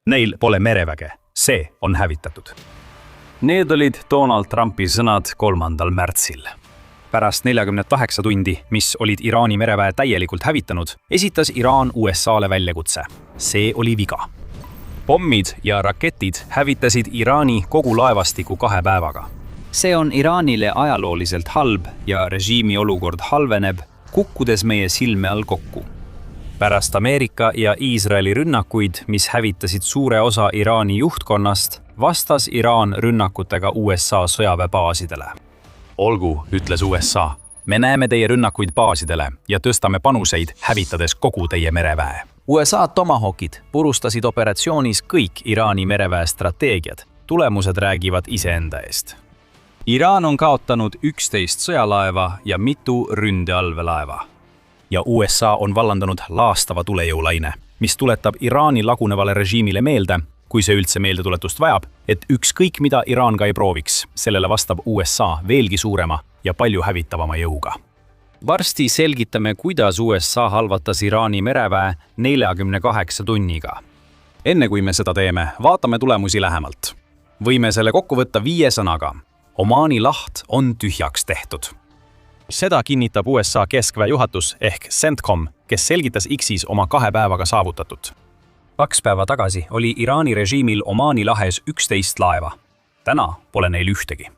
Neil pole mereväge, see on hävitatud. Need olid Donald Trumpi sõnad 3. märtsil. Pärast 48 tundi, mis olid Iraani mereväe täielikult hävitanud, esitas Iraan USAle väljakutse. See oli viga. Pommid ja raketid hävitasid Iraani kogu laevastiku 2 päevaga. See on Iraanile ajalooliselt halb ja režiimi olukord halveneb, kukkudes meie silme all kokku. Pärast Ameerika ja Iisraeli rünnakuid, mis hävitasid suure osa Iraani juhtkonnast, vastas Iraan rünnakutega USA sõjaväebaasidele. Olgu, ütles USA. Me näeme teie rünnakuid baasidele ja tõstame panuseid, hävitades kogu teie mereväe. USA Tomahawkid purustasid operatsioonis kõik Iraani mereväe strateegiad. Tulemused räägivad iseenda eest. Iraan on kaotanud 11 sõjalaeva ja mitu ründeallveelaeva. Ja USA on vallandanud laastava tulejõulaine, mis tuletab Iraani lagunevale režiimile meelde, kui see üldse meeldetuletust vajab, et ükskõik mida Iraan ka ei prooviks, sellele vastab USA veelgi suurema ja palju hävitavama jõuga. Varsti selgitame, kuidas USA halvatas Iraani mereväe 48 tunniga. Enne kui me seda teeme, vaatame tulemusi lähemalt. Võime selle kokku võtta 5 sõnaga. Omaani laht on tühjaks tehtud. Seda kinnitab USA keskväe juhatus ehk CENTCOM, kes selgitas X-is oma 2 päevaga saavutatut. 2 päeva tagasi oli Iraani režiimil Omaani lahes 11 laeva. Täna pole neil ühtegi.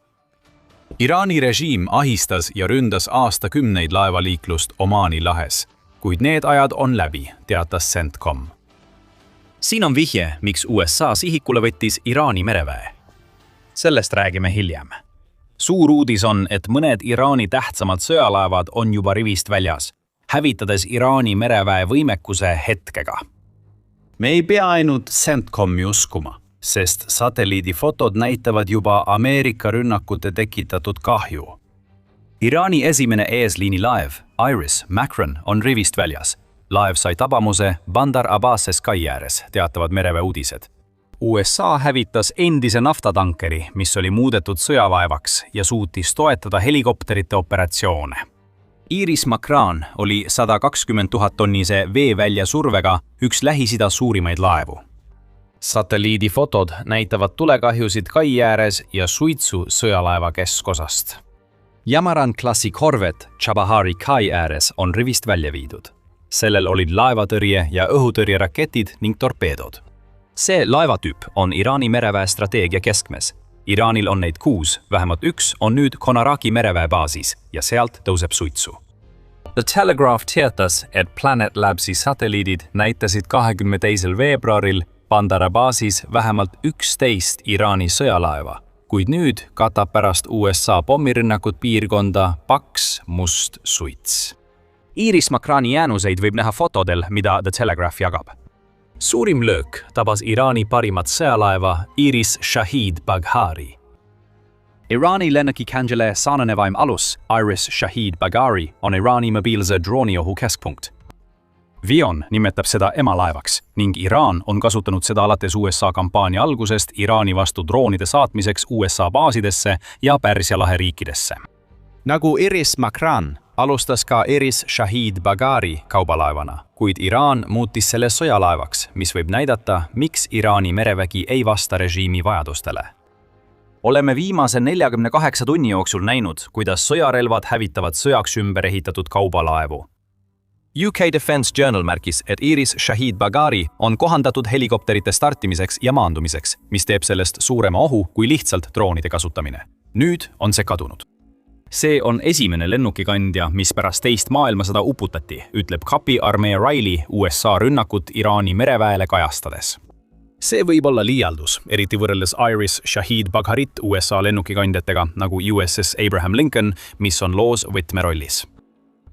Iraani režiim ahistas ja ründas aastakümneid laevaliiklust Omaani lahes, kuid need ajad on läbi, teatas CENTCOM. Siin on vihje, miks USA sihikule võttis Iraani mereväe. Sellest räägime hiljem. Suur uudis on, et mõned Iraani tähtsamad sõjalaevad on juba rivist väljas, hävitades Iraani mereväe võimekuse hetkega. Me ei pea ainult CENTCOMi uskuma, sest satelliidifotod näitavad juba Ameerika rünnakute tekitatud kahju. Iraani esimene eesliinilaev, Iris Macron, on rivist väljas. Laev sai tabamuse Bandar Abbas'es kai ääres, teatavad mereväe uudised. USA hävitas endise naftatankeri, mis oli muudetud sõjalaevaks ja suutis toetada helikopterite operatsioone. Iris Macron oli 120 000 tonnise veevälja survega üks Lähis-Ida suurimaid laevu. Satelliidifotod näitavad tulekahjusid kai ääres ja suitsu sõjalaeva keskosast. Yamaran-klassi korvet Chabahari kai ääres on rivist välja viidud. Sellel olid laevatõrje ja õhutõrjeraketid ning torpeedod. See laevatüüp on Iraani mereväe strateegia keskmes. Iraanil on neid 6, vähemalt 1 on nüüd Konaraki mereväe baasis ja sealt tõuseb suitsu. The Telegraph teatas, et Planet Labsi satelliidid näitasid 22. veebruaril Bandar Abbasis vähemalt 11 Iraani sõjalaeva, kuid nüüd katab pärast USA pommirünnakut piirkonda paks must suits. Iris Macroni jäänuseid võib näha fotodel, mida The Telegraph jagab. Suurim löök tabas Iraani parimat sõjalaeva Iris Shahid Baghari. Iraani lennukikanjale saanenevaim alus Iris Shahid Baghari on Iraani mobiilse drooniohu keskpunkt. Vion nimetab seda emalaevaks ning Iraan on kasutanud seda alates USA kampaania algusest Iraani vastu droonide saatmiseks USA baasidesse ja Pärsia lahe riikidesse. Nagu Iris Macron alustas ka Iris Shahid Baghari kaubalaevana, kuid Iraan muutis selle sõjalaevaks, mis võib näidata, miks Iraani merevägi ei vasta režiimi vajadustele. Oleme viimase 48 tunni jooksul näinud, kuidas sõjarelvad hävitavad sõjaks ümber ehitatud kaubalaevu. UK Defense Journal märkis, et Iris Shahid Baghari on kohandatud helikopterite startimiseks ja maandumiseks, mis teeb sellest suurema ohu kui lihtsalt droonide kasutamine. Nüüd on see kadunud. See on esimene lennukikandja, mis pärast teist maailmasõda uputati, ütleb kapi armee Riley USA rünnakut Iraani mereväele kajastades. See võib olla liialdus, eriti võrreldes Iris Shahid Bagharit USA lennukikandjatega nagu USS Abraham Lincoln, mis on loos võtmerollis.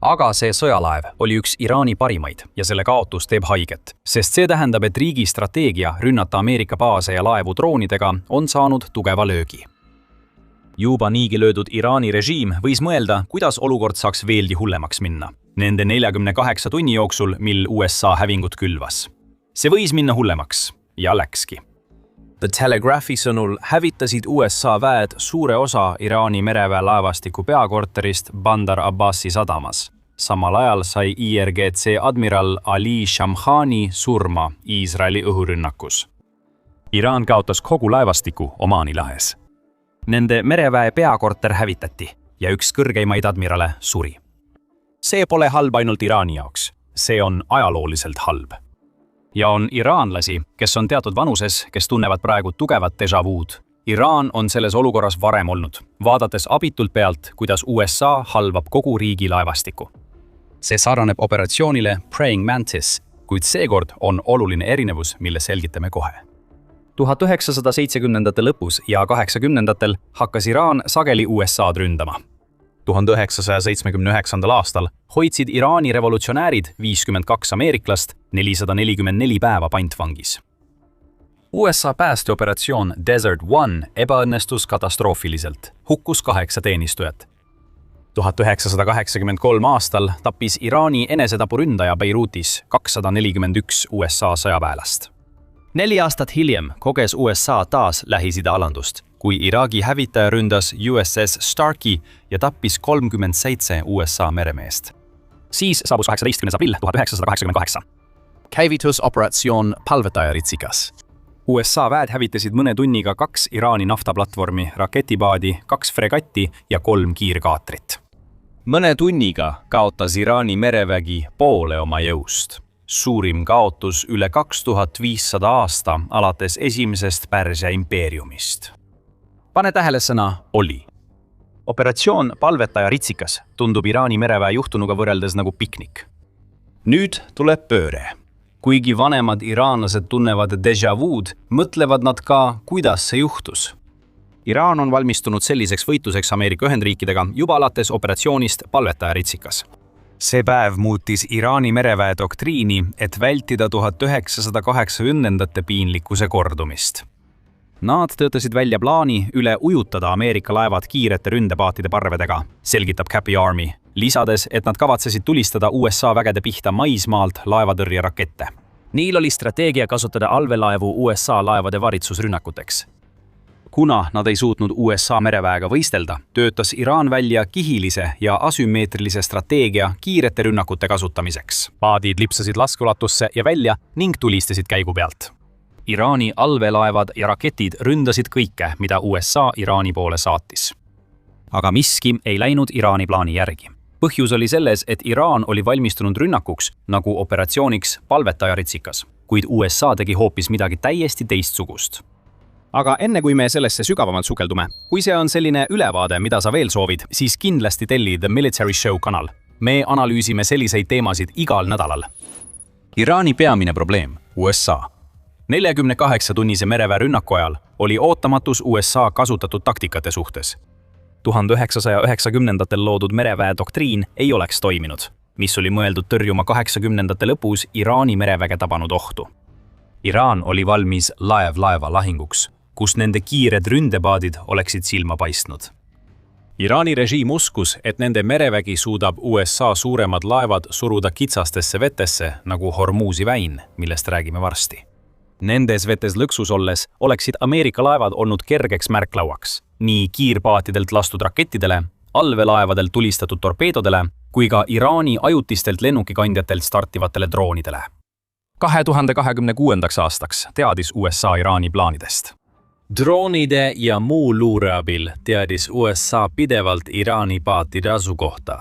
Aga see sõjalaev oli üks Iraani parimaid ja selle kaotus teeb haiget, sest see tähendab, et riigi strateegia rünnata Ameerika baase ja laevu droonidega on saanud tugeva löögi. Juba niigi löödud Iraani režiim võis mõelda, kuidas olukord saaks veelgi hullemaks minna. Nende 48 tunni jooksul, mil USA hävingut külvas. See võis minna hullemaks ja läkski. The Telegraphi sõnul hävitasid USA väed suure osa Iraani mereväe laevastiku peakorterist Bandar Abbasi sadamas. Samal ajal sai IRGC admiral Ali Shamkhani surma Iisraeli õhurünnakus. Iraan kaotas kogu laevastiku Omaani lahes. Nende mereväe peakorter hävitati ja üks kõrgeimaid admirale suri. See pole halb ainult Iraani jaoks, see on ajalooliselt halb. Ja on iraanlasi, kes on teatud vanuses, kes tunnevad praegu tugevat déjà vu'd. Iraan on selles olukorras varem olnud, vaadates abitult pealt, kuidas USA halvab kogu riigi laevastiku. See sarnaneb operatsioonile Praying Mantis, kuid seekord on oluline erinevus, mille selgitame kohe. 1970ndate lõpus ja 80ndatel hakkas Iraan sageli USA'd ründama. 1979. aastal hoidsid Iraani revolutsionäärid 52 ameeriklast 444 päeva pantvangis. USA päästeoperatsioon Desert One ebaõnnestus katastroofiliselt, hukkus 8 teenistujat. 1983 aastal tappis Iraani enesetapuründaja Beirutis 241 USA sõjaväelast. 4 aastat hiljem koges USA taas Lähis-Ida alandust, kui Iraagi hävitaja ründas USS Starkey ja tappis 37 USA meremeest. Siis saabus 18. aprill 1988. Käivitus operatsioon Palvetaja Ritsikas. USA väed hävitasid mõne tunniga 2 Iraani naftaplatvormi, raketipaadi, 2 fregatti ja 3 kiirkaatrit. Mõne tunniga kaotas Iraani merevägi poole oma jõust. Suurim kaotus üle 2500 aasta alates esimesest Pärsia impeeriumist. Pane tähele sõna oli. Operatsioon Palvetaja Ritsikas tundub Iraani mereväe juhtunuga võrreldes nagu piknik. Nüüd tuleb pööre. Kuigi vanemad iraanlased tunnevad déjà vu'd, mõtlevad nad ka, kuidas see juhtus. Iraan on valmistunud selliseks võitluseks Ameerika Ühendriikidega juba alates operatsioonist Palvetaja Ritsikas. See päev muutis Iraani mereväe doktriini, et vältida 1980ndate piinlikkuse kordumist. Nad töötasid välja plaani üle ujutada Ameerika laevad kiirete ründepaatide parvedega, selgitab Cappy Army, lisades, et nad kavatsesid tulistada USA vägede pihta maismaalt laevatõrjerakette. Neil oli strateegia kasutada allveelaevu USA laevade varitsusrünnakuteks. Kuna nad ei suutnud USA mereväega võistelda, töötas Iraan välja kihilise ja asümmeetrilise strateegia kiirete rünnakute kasutamiseks. Paadid lipsasid laskeulatusse ja välja ning tulistasid käigu pealt. Iraani allveelaevad ja raketid ründasid kõike, mida USA Iraani poole saatis. Aga miski ei läinud Iraani plaani järgi. Põhjus oli selles, et Iraan oli valmistunud rünnakuks nagu operatsiooniks Palvetaja Ritsikas, kuid USA tegi hoopis midagi täiesti teistsugust. Aga enne kui me sellesse sügavamalt sukeldume, kui see on selline ülevaade, mida sa veel soovid, siis kindlasti telli The Military Show kanal. Me analüüsime selliseid teemasid igal nädalal. Iraani peamine probleem, USA. 48-tunnise mereväe rünnaku ajal oli ootamatus USA kasutatud taktikate suhtes. 1990ndatel loodud mereväe doktriin ei oleks toiminud, mis oli mõeldud tõrjuma 80ndate lõpus Iraani mereväge tabanud ohtu. Iraan oli valmis laev-laeva lahinguks, kus nende kiired ründepaadid oleksid silma paistnud. Iraani režiim uskus, et nende merevägi suudab USA suuremad laevad suruda kitsastesse vetesse nagu Hormuzi väin, millest räägime varsti. Nendes vetes lõksus olles oleksid Ameerika laevad olnud kergeks märklauaks, nii kiirpaatidelt lastud rakettidele, allveelaevadelt tulistatud torpeedodele kui ka Iraani ajutistelt lennukikandjatelt startivatele droonidele. 2026. aastaks teadis USA Iraani plaanidest. Droonide ja muu luure abil teadis USA pidevalt Iraani paatide asukohta.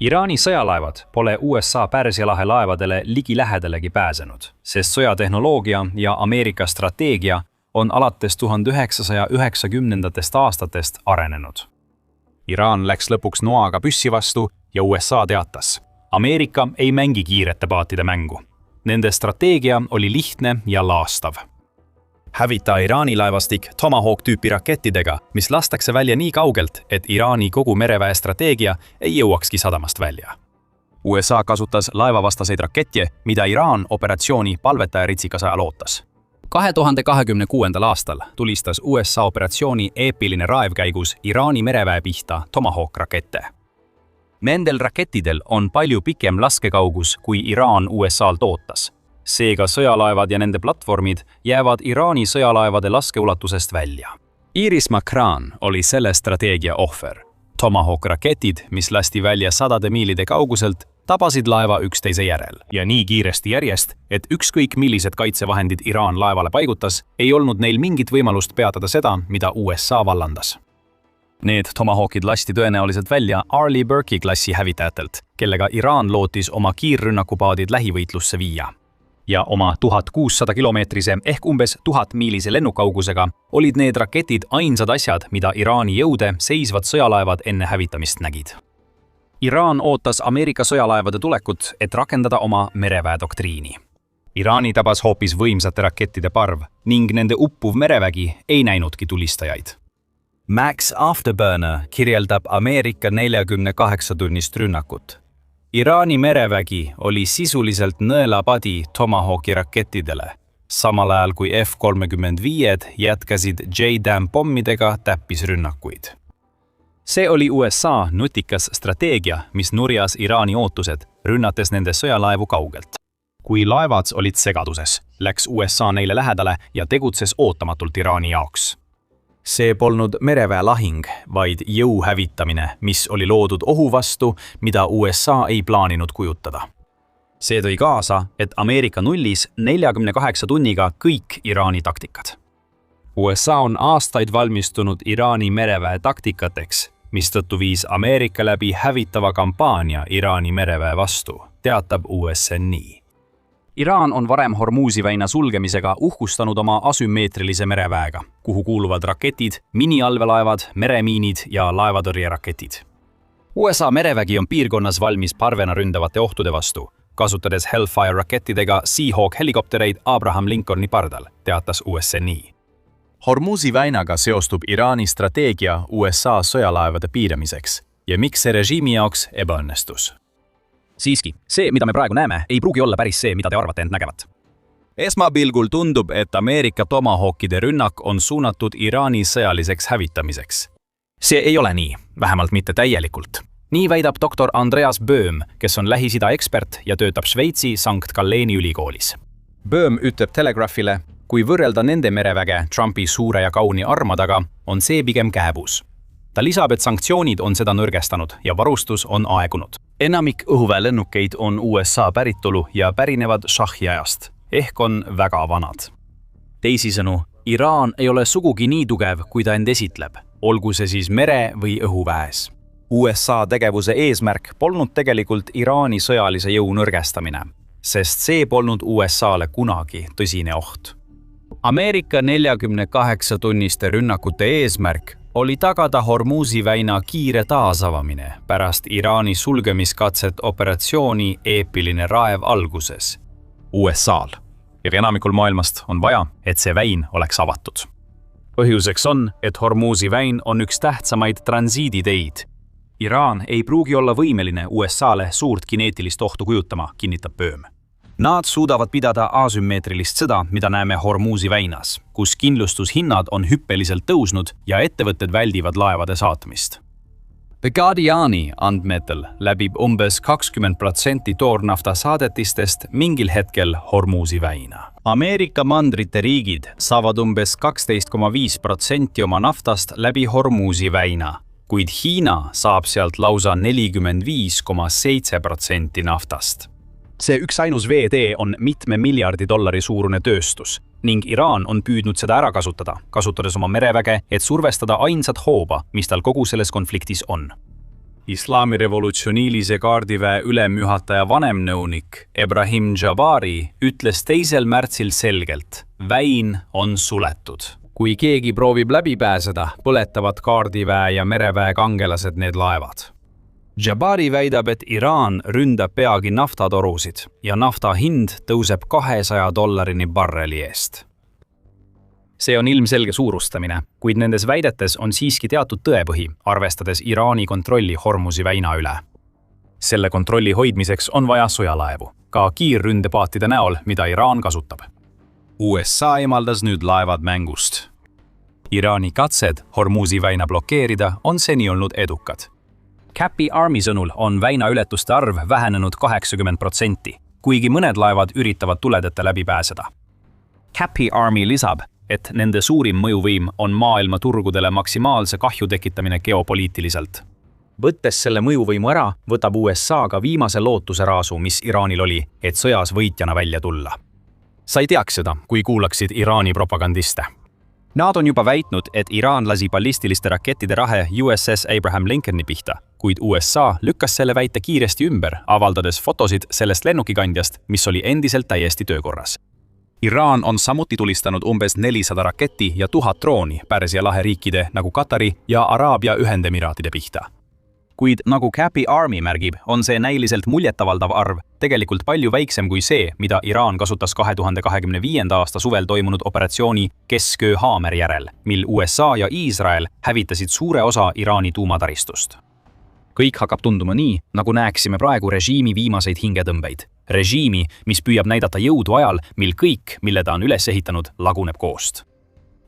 Iraani sõjalaevad pole USA Pärsia lahe laevadele ligi lähedalegi pääsenud, sest sõjatehnoloogia ja Ameerika strateegia on alates 1990ndatest aastatest arenenud. Iraan läks lõpuks noaga püssi vastu ja USA teatas. Ameerika ei mängi kiirete paatide mängu. Nende strateegia oli lihtne ja laastav. Hävita Iraani laevastik Tomahawk tüüpi rakettidega, mis lastakse välja nii kaugelt, et Iraani kogu mereväe strateegia ei jõuakski sadamast välja. USA kasutas laevavastaseid rakette, mida Iraan operatsiooni Palvetaja Ritsikas ajal ootas. 2026. aastal tulistas USA operatsiooni eepiline raevkäigus Iraani mereväe pihta Tomahawk rakette. Nendel rakettidel on palju pikem laskekaugus, kui Iraan USA-lt ootas. Seega sõjalaevad ja nende platvormid jäävad Iraani sõjalaevade laskeulatusest välja. Iris Makran oli selle strateegia ohver. Tomahawk raketid, mis lasti välja sadade miilide kauguselt, tabasid laeva üksteise järel ja nii kiiresti järjest, et ükskõik millised kaitsevahendid Iraan laevale paigutas, ei olnud neil mingit võimalust peatada seda, mida USA vallandas. Need Tomahawkid lasti tõenäoliselt välja Arleigh Burke'i klassi hävitajatelt, kellega Iraan lootis oma kiirrünnakupaadid lähivõitlusse viia. Ja oma 1600 kilomeetrise ehk umbes 1000 miilise lennukaugusega olid need raketid ainsad asjad, mida Iraani jõude seisvad sõjalaevad enne hävitamist nägid. Iraan ootas Ameerika sõjalaevade tulekut, et rakendada oma mereväe doktriini. Iraani tabas hoopis võimsate rakettide parv ning nende uppuv merevägi ei näinudki tulistajaid. Max Afterburner kirjeldab Ameerika 48-tunnist rünnakut. Iraani merevägi oli sisuliselt nõelapadi Tomahawki rakettidele, samal ajal kui F-35 jätkasid JDAM pommidega täppisrünnakuid. See oli USA nutikas strateegia, mis nurjas Iraani ootused, rünnates nende sõjalaevu kaugelt. Kui laevad olid segaduses, läks USA neile lähedale ja tegutses ootamatult Iraani jaoks. See polnud mereväe lahing, vaid jõu hävitamine, mis oli loodud ohu vastu, mida USA ei plaaninud kujutada. See tõi kaasa, et Ameerika nullis 48 tunniga kõik Iraani taktikad. USA on aastaid valmistunud Iraani mereväe taktikateks, mistõttu viis Ameerika läbi hävitava kampaania Iraani mereväe vastu, teatab USNI. Iraan on varem Hormuzi väina sulgemisega uhkustanud oma asümmeetrilise mereväega, kuhu kuuluvad raketid, miniallveelaevad, meremiinid ja laevatõrjeraketid. USA merevägi on piirkonnas valmis parvena ründavate ohtude vastu, kasutades Hellfire rakettidega Seahawk helikoptereid Abraham Lincolni pardal, teatas USNI. Hormuzi väinaga seostub Iraani strateegia USA sõjalaevade piiramiseks ja miks see režiimi jaoks ebaõnnestus. Siiski, see, mida me praegu näeme, ei pruugi olla päris see, mida te arvate end nägevat. Esmapilgul tundub, et Ameerika Tomahawkide rünnak on suunatud Iraani sõjaliseks hävitamiseks. See ei ole nii, vähemalt mitte täielikult. Nii väidab doktor Andreas Böhm, kes on Lähis-Ida ekspert ja töötab Šveitsi Sankt Galleeni ülikoolis. Böhm ütleb Telegraphile, kui võrrelda nende mereväge Trumpi suure ja kauni armadaga, on see pigem kääbus. Ta lisab, et sanktsioonid on seda nõrgestanud ja varustus on aegunud. Enamik õhuväelennukeid on USA päritolu ja pärinevad Shahi ajast, ehk on väga vanad. Teisisõnu, Iraan ei ole sugugi nii tugev, kui ta end esitleb, olgu see siis mere- või õhuväes. USA tegevuse eesmärk polnud tegelikult Iraani sõjalise jõu nõrgestamine, sest see polnud USA-le kunagi tõsine oht. Ameerika 48-tunniste rünnakute eesmärk oli tagada Hormuzi väina kiire taasavamine pärast Iraani sulgemiskatset operatsiooni Eepiline raev alguses. USA-l ja enamikul maailmast on vaja, et see väin oleks avatud. Põhjuseks on, et Hormuzi väin on üks tähtsamaid transiiditeid. Iraan ei pruugi olla võimeline USA-le suurt kineetilist ohtu kujutama, kinnitab Böhm. Nad suudavad pidada asümmeetrilist sõda, mida näeme Hormuzi väinas, kus kindlustushinnad on hüppeliselt tõusnud ja ettevõtted väldivad laevade saatmist. The Guardiani andmetel läbib umbes 20% toornafta saadetistest mingil hetkel Hormuzi väina. Ameerika mandrite riigid saavad umbes 12,5% oma naftast läbi Hormuzi väina, kuid Hiina saab sealt lausa 45,7% naftast. See üks ainus veetee on mitme miljardi dollari suurune tööstus ning Iraan on püüdnud seda ära kasutada, kasutades oma mereväge, et survestada ainsat hooba, mis tal kogu selles konfliktis on. Islami revolutsioonilise kaardiväe ülemjuhataja vanemnõunik Ebrahim Jabari ütles 2. märtsil selgelt, väin on suletud. Kui keegi proovib läbi pääseda, põletavad kaardiväe ja mereväe kangelased need laevad. Jabari väidab, et Iraan ründab peagi naftatorusid ja nafta hind tõuseb $200 barreli eest. See on ilmselge suurustamine, kuid nendes väidetes on siiski teatud tõepõhi, arvestades Iraani kontrolli Hormuzi väina üle. Selle kontrolli hoidmiseks on vaja sõjalaevu, ka kiirründepaatide näol, mida Iraan kasutab. USA eemaldas nüüd laevad mängust. Iraani katsed Hormuzi väina blokeerida on seni olnud edukad. Cappy Army sõnul on väina ületuste arv vähenenud 80%, kuigi mõned laevad üritavad tuledeta läbi pääseda. Cappy Army lisab, et nende suurim mõjuvõim on maailma turgudele maksimaalse kahju tekitamine geopoliitiliselt. Võttes selle mõjuvõimu ära, võtab USA ka viimase lootuse raasu, mis Iraanil oli, et sõjas võitjana välja tulla. Sa ei teaks seda, kui kuulaksid Iraani propagandiste. Nad on juba väitnud, et Iraan lasi ballistiliste rakettide rahe USS Abraham Lincolni pihta, kuid USA lükkas selle väite kiiresti ümber, avaldades fotosid sellest lennukikandjast, mis oli endiselt täiesti töökorras. Iraan on samuti tulistanud umbes 400 raketti ja 1000 drooni Pärsia lahe riikide nagu Katari ja Araabia Ühendemiraatide pihta. Kuid nagu Cappy Army märgib, on see näiliselt muljetavaldav arv tegelikult palju väiksem kui see, mida Iraan kasutas 2025. aasta suvel toimunud operatsiooni Kesköö haamer järel, mil USA ja Iisrael hävitasid suure osa Iraani tuumataristust. Kõik hakkab tunduma nii, nagu näeksime praegu režiimi viimaseid hingetõmbeid. Režiimi, mis püüab näidata jõudu ajal, mil kõik, mille ta on üles ehitanud, laguneb koost.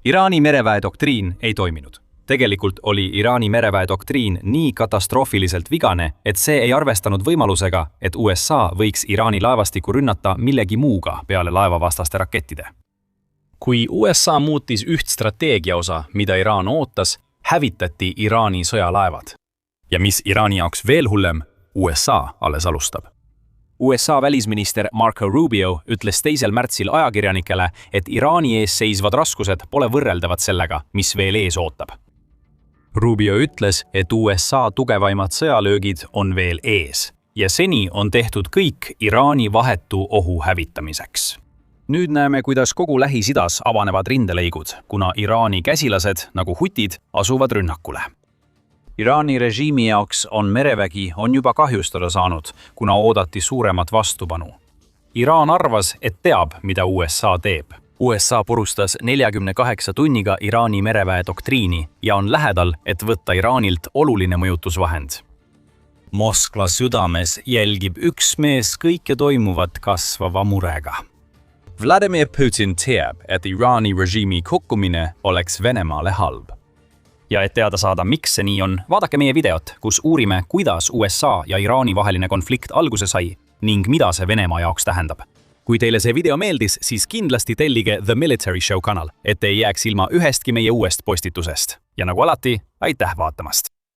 Iraani mereväe doktriin ei toiminud. Tegelikult oli Iraani mereväe doktriin nii katastroofiliselt vigane, et see ei arvestanud võimalusega, et USA võiks Iraani laevastikku rünnata millegi muuga peale laevavastaste rakettide. Kui USA muutis üht strateegia osa, mida Iraan ootas, hävitati Iraani sõjalaevad. Ja mis Iraani jaoks veel hullem, USA alles alustab. USA välisminister Marco Rubio ütles 2. märtsil ajakirjanikele, et Iraani ees seisvad raskused pole võrreldavad sellega, mis veel ees ootab. Rubio ütles, et USA tugevaimad sõjalöögid on veel ees ja seni on tehtud kõik Iraani vahetu ohu hävitamiseks. Nüüd näeme, kuidas kogu Lähis-Idas avanevad rindelõigud, kuna Iraani käsilased, nagu hutid, asuvad rünnakule. Iraani režiimi jaoks on merevägi juba kahjustada saanud, kuna oodati suuremat vastupanu. Iraan arvas, et teab, mida USA teeb. USA purustas 48 tunniga Iraani mereväe doktriini ja on lähedal, et võtta Iraanilt oluline mõjutusvahend. Moskva südames jälgib üks mees kõike toimuvat kasvava murega. Vladimir Putin teab, et Iraani režiimi kukkumine oleks Venemaale halb. Ja et teada saada, miks see nii on, vaadake meie videot, kus uurime, kuidas USA ja Iraani vaheline konflikt alguse sai ning mida see Venemaa jaoks tähendab. Kui teile see video meeldis, siis kindlasti tellige The Military Show kanal, et ei jääks ilma ühestki meie uuest postitusest. Ja nagu alati, aitäh vaatamast!